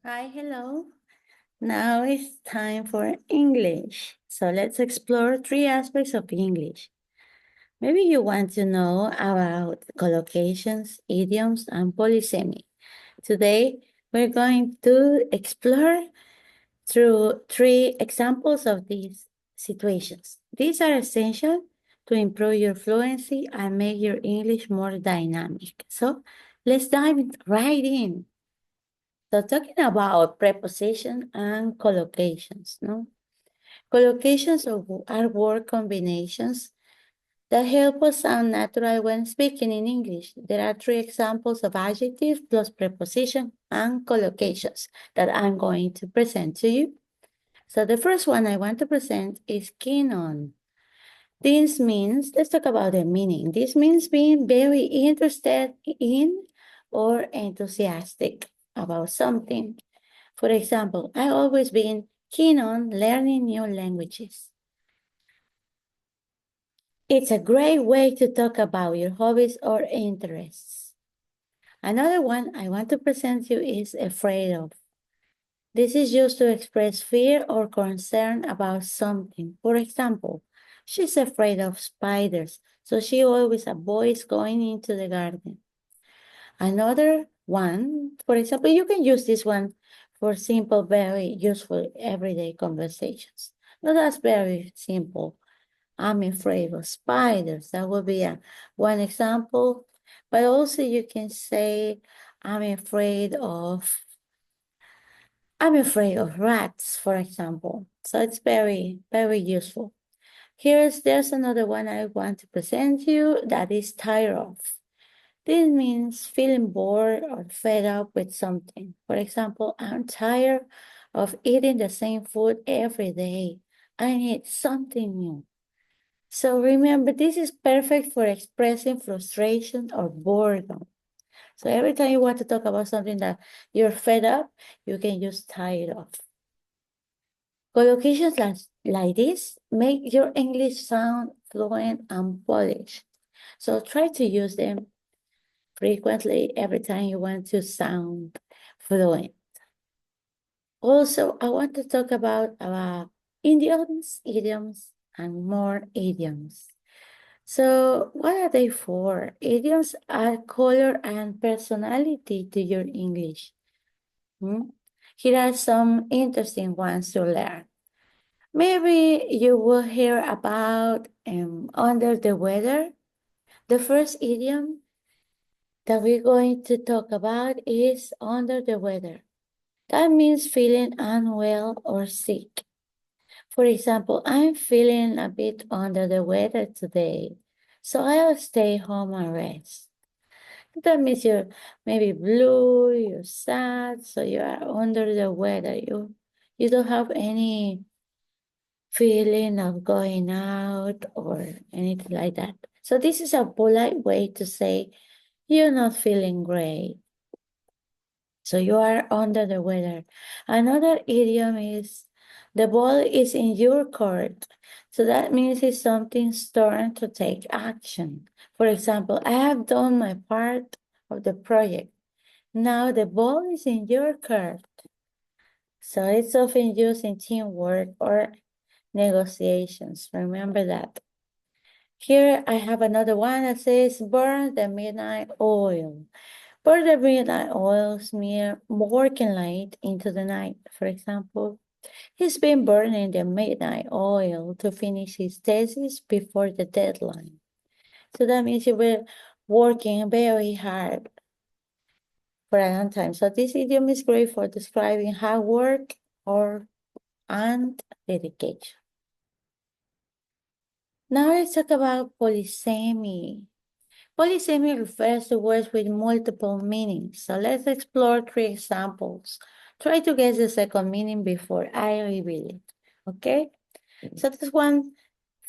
Hi, hello. Now it's time for English. So let's explore three aspects of English. Maybe you want to know about collocations, idioms, and polysemy. Today, we're going to explore through three examples of these situations. These are essential to improve your fluency and make your English more dynamic. So let's dive right in. So talking about preposition and collocations, no? Collocations are word combinations that help us sound natural when speaking in English. There are three examples of adjectives plus preposition and collocations that I'm going to present to you. So the first one I want to present is keen on. This means, let's talk about the meaning. This means being very interested in or enthusiastic about something. For example, I've always been keen on learning new languages. It's a great way to talk about your hobbies or interests. Another one I want to present you is afraid of. This is used to express fear or concern about something. For example, she's afraid of spiders, so she always avoids going into the garden. Another one, for example, you can use this one for simple, very useful everyday conversations. Now that's very simple. I'm afraid of spiders. That would be one example. But also you can say, I'm afraid of rats, for example. So it's very, very useful. There's another one I want to present you that is tired of. This means feeling bored or fed up with something. For example, I'm tired of eating the same food every day. I need something new. So remember, this is perfect for expressing frustration or boredom. So every time you want to talk about something that you're fed up, you can use tired of. Collocations like this make your English sound fluent and polished. So try to use them frequently every time you want to sound fluent. Also, I want to talk about idioms, and more idioms. So, what are they for? Idioms add color and personality to your English. Here are some interesting ones to learn. Maybe you will hear about under the weather. The first idiom that we're going to talk about is under the weather. That means feeling unwell or sick. For example, I'm feeling a bit under the weather today, so I'll stay home and rest. That means you're maybe blue, you're sad, so you are under the weather. You don't have any feeling of going out or anything like that. So this is a polite way to say you're not feeling great. So you are under the weather. Another idiom is the ball is in your court. So that means it's something's turn to take action. For example, I have done my part of the project. Now the ball is in your court. So it's often used in teamwork or negotiations. Remember that. Here I have another one that says burn the midnight oil. Burn the midnight oil smear working light into the night. For example, he's been burning the midnight oil to finish his thesis before the deadline. So that means you were working very hard for a long time. So this idiom is great for describing hard work and dedication. Now let's talk about polysemy. Polysemy refers to words with multiple meanings. So let's explore three examples. Try to guess the second meaning before I reveal it. Okay? So this one,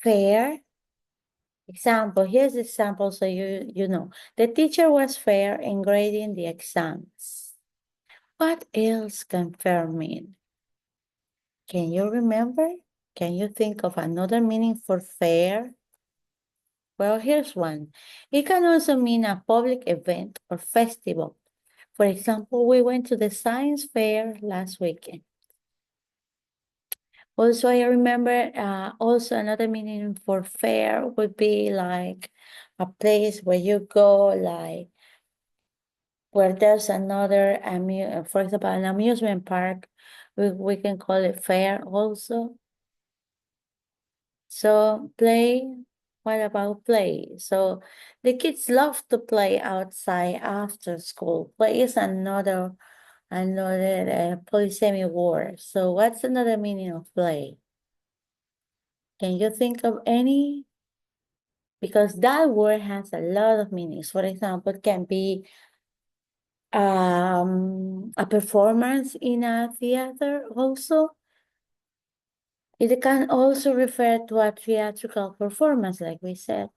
fair. Example, here's the example so you know. The teacher was fair in grading the exams. What else can fair mean? Can you remember? Can you think of another meaning for fair? Well, here's one. It can also mean a public event or festival. For example, we went to the science fair last weekend. Also, I remember also another meaning for fair would be like a place where you go, like where there's another, for example, an amusement park. We can call it fair also. So play, what about play? So the kids love to play outside after school. Play is another polysemy word. So what's another meaning of play? Can you think of any? Because that word has a lot of meanings. For example, it can be a performance in a theater also. It can also refer to a theatrical performance, like we said.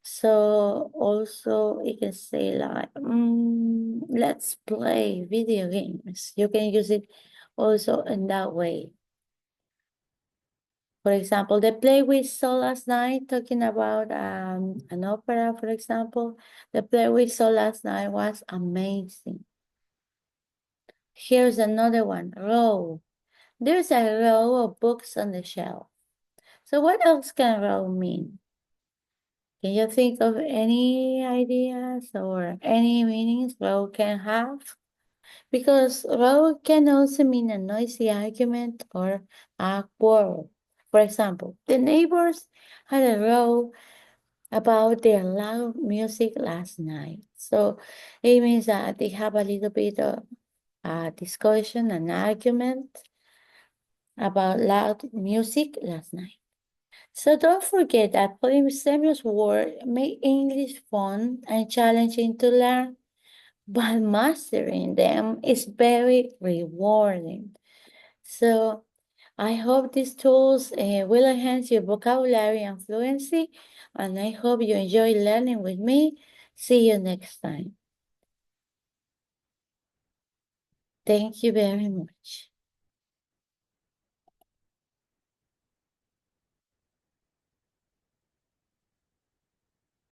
So also you can say like, let's play video games. You can use it also in that way. For example, the play we saw last night talking about an opera, for example, the play we saw last night was amazing. Here's another one, row. There's a row of books on the shelf. So what else can row mean? Can you think of any ideas or any meanings row can have? Because row can also mean a noisy argument or a quarrel. For example, the neighbors had a row about their loud music last night. So it means that they have a little bit of a discussion, an argument about loud music last night. So don't forget that polysemious words make English fun and challenging to learn, but mastering them is very rewarding. So I hope these tools will enhance your vocabulary and fluency, and I hope you enjoy learning with me. See you next time. Thank you very much.